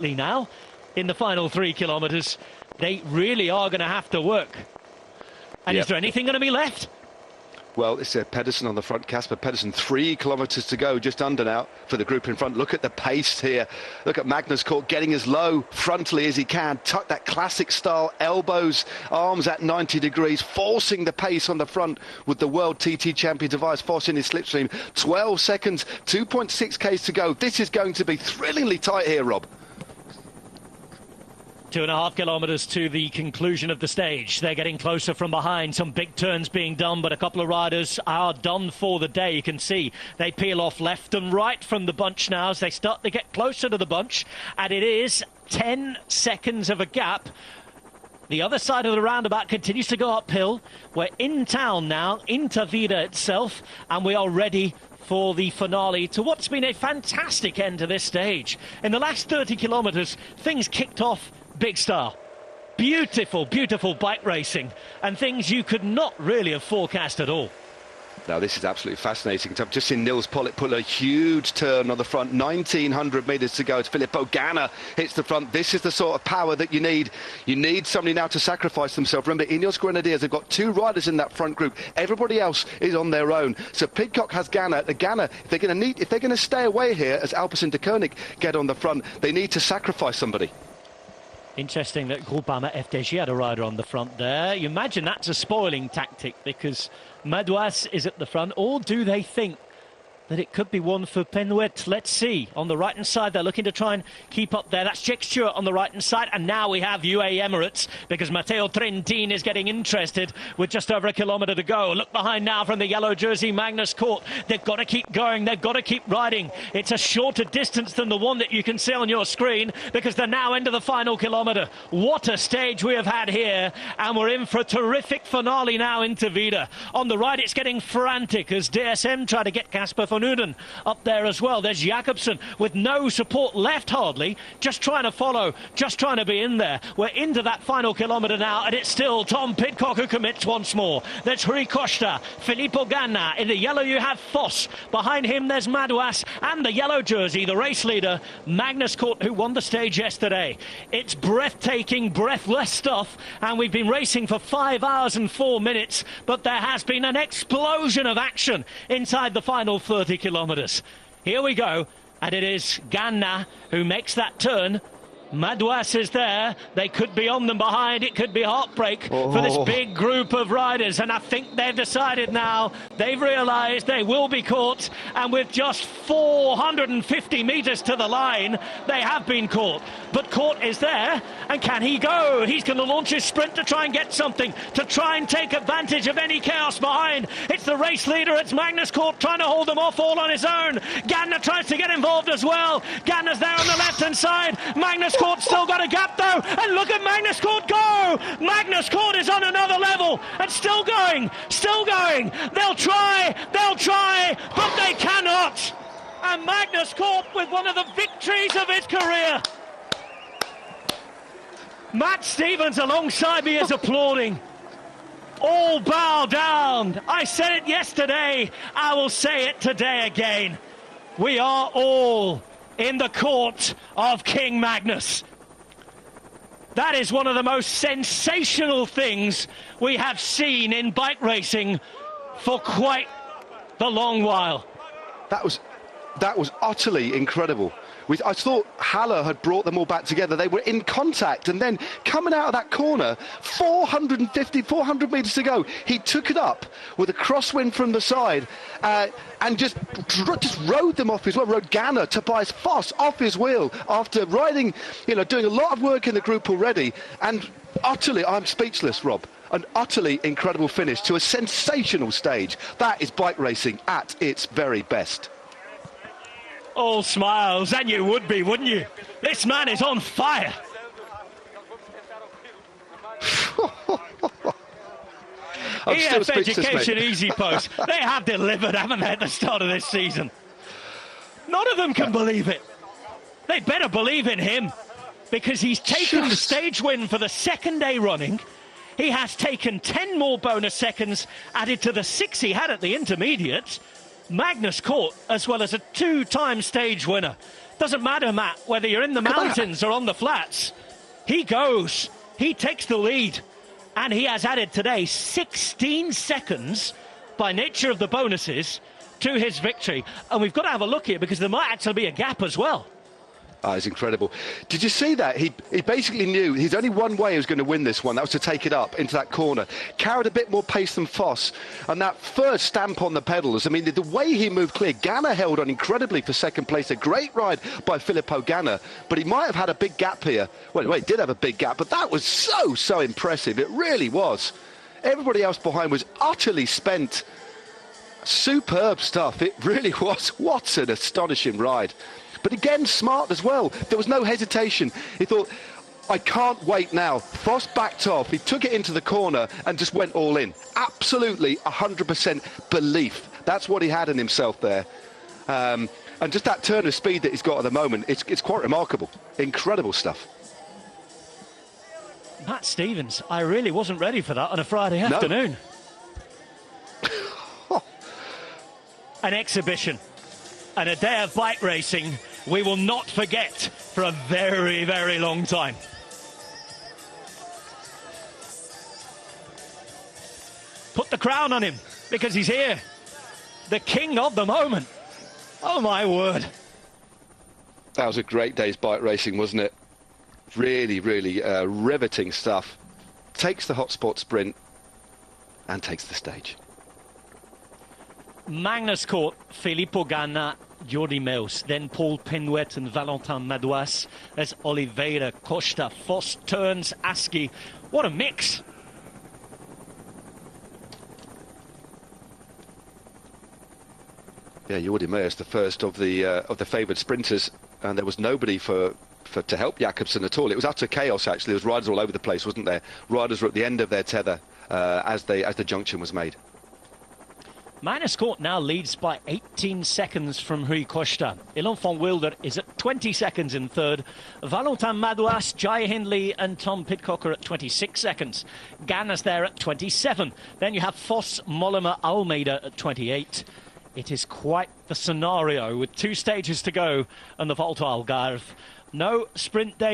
now in the final 3 kilometres. They really are going to have to work. And is there anything going to be left? Well, it's Pedersen on the front, Casper Pedersen, 3 kilometres to go, just under now for the group in front. Look at the pace here. Look at Magnus Cort getting as low frontally as he can. Tuck that classic style, elbows, arms at 90 degrees, forcing the pace on the front with the world TT champion device, forcing his slipstream. 12 seconds, 2.6 Ks to go. This is going to be thrillingly tight here, Rob. 2.5 kilometres to the conclusion of the stage. They're getting closer from behind. Some big turns being done, but a couple of riders are done for the day. You can see they peel off left and right from the bunch now as they start to get closer to the bunch. And it is 10 seconds of a gap. The other side of the roundabout continues to go uphill. We're in town now, into Vida itself, and we are ready for the finale to what's been a fantastic end to this stage. In the last 30 kilometres, things kicked off big style. Beautiful, beautiful bike racing and things you could not really have forecast at all. Now, this is absolutely fascinating. I've just seen Nils pull a huge turn on the front. 1,900 metres to go as Filippo Ganna hits the front. This is the sort of power that you need. You need somebody now to sacrifice themselves. Remember, Ineos Grenadiers have got 2 riders in that front group. Everybody else is on their own. So Pidcock has Ganna. The Ganna, if they're going to stay away here as Alpes and De Koning get on the front, they need to sacrifice somebody. Interesting that Groupama FDG had a rider on the front there. You imagine that's a spoiling tactic because Magnus is at the front, or do they think that it could be one for Penwet? Let's see. On the right-hand side, they're looking to try and keep up there. That's Jack Stewart on the right-hand side. And now we have UAE Emirates because Matteo Trentin is getting interested with just over 1 kilometre to go. Look behind now from the yellow jersey, Magnus Cort. They've got to keep going. They've got to keep riding. It's a shorter distance than the one that you can see on your screen because they're now into the final kilometre. What a stage we have had here. And we're in for a terrific finale now into Vida. On the right, it's getting frantic as DSM try to get Casper van Uden up there as well. There's Jakobsen with no support left hardly, just trying to follow, just trying to be in there. We're into that final kilometre now, and it's still Tom Pidcock who commits once more. There's Rui Costa, Filippo Ganna. In the yellow you have Foss. Behind him there's Magnus, and the yellow jersey, the race leader, Magnus Cort, who won the stage yesterday. It's breathtaking, breathless stuff, and we've been racing for 5 hours and 4 minutes, but there has been an explosion of action inside the final 30 kilometres. Here we go, and it is Ganna who makes that turn. Magnus is there. They could be on them behind. It could be heartbreak for this big group of riders. And I think they've decided now. They've realised they will be caught. And with just 450 metres to the line, they have been caught. But Cort is there. And can he go? He's going to launch his sprint to try and get something, to try and take advantage of any chaos behind. It's the race leader. It's Magnus Cort trying to hold them off all on his own. Ganna tries to get involved as well. Ganna's there on the left-hand side. Magnus Cort still got a gap though, and look at Magnus Cort go! Magnus Cort is on another level and still going, still going. They'll try, but they cannot. And Magnus Cort with one of the victories of his career. Matt Stevens alongside me is applauding. All bow down. I said it yesterday, I will say it today again. We are all in the court of King Magnus. That is one of the most sensational things we have seen in bike racing for quite the long while. That was utterly incredible. I thought Haller had brought them all back together. They were in contact, and then coming out of that corner, 400 metres to go, he took it up with a crosswind from the side and just rode them off his wheel, rode Ganna, Tobias Foss off his wheel after riding, doing a lot of work in the group already. And utterly, I'm speechless, Rob. An utterly incredible finish to a sensational stage. That is bike racing at its very best. All smiles, and you would be, wouldn't you? This man is on fire. EF Education Easy Post, they have delivered, haven't they, at the start of this season? None of them can believe it. They better believe in him, because he's taken the stage win for the 2nd day running. He has taken 10 more bonus seconds added to the 6 he had at the intermediates. Magnus Cort, as well as a 2-time stage winner. Doesn't matter, Matt, whether you're in the mountains or on the flats. He goes. He takes the lead. And he has added today 16 seconds by nature of the bonuses to his victory. And we've got to have a look here because there might actually be a gap as well. Oh, it's incredible. Did you see that? He basically knew he's only one way he was going to win this one. That was to take it up into that corner. Carried a bit more pace than Foss. And that first stamp on the pedals, I mean, the way he moved clear. Ganna held on incredibly for second place. A great ride by Filippo Ganna. But he might have had a big gap here. Well, he did have a big gap, but that was so impressive. It really was. Everybody else behind was utterly spent. Superb stuff. It really was. What an astonishing ride. But again, smart as well. There was no hesitation. He thought, I can't wait now. Foss backed off. He took it into the corner and just went all in. Absolutely 100% belief. That's what he had in himself there. And just that turn of speed that he's got at the moment, it's quite remarkable. Incredible stuff. Matt Stevens, I really wasn't ready for that on a Friday afternoon. An exhibition and a day of bike racing we will not forget for a very, very long time. Put the crown on him because he's here. The king of the moment. Oh, my word. That was a great day's bike racing, wasn't it? Really, really riveting stuff. Takes the hotspot sprint and takes the stage. Magnus Cort, Filippo Ganna, Jordi Meus, then Paul Penouet and Valentin Madouas. There's Oliveira, Costa, Foss, Turns, Aski. What a mix! Yeah, Jordi Meus, the first of the favoured sprinters, and there was nobody to help Jakobsen at all. It was utter chaos, actually. There was riders all over the place, wasn't there? Riders were at the end of their tether as the junction was made. Magnus Cort now leads by 18 seconds from Rui Costa. Ilan van Wilder is at 20 seconds in third. Valentin Madouas, Jai Hindley and Tom Pidcock are at 26 seconds. Ganna's there at 27. Then you have Foss, Mollema, Almeida at 28. It is quite the scenario with 2 stages to go on the Volta Algarve. No sprint day.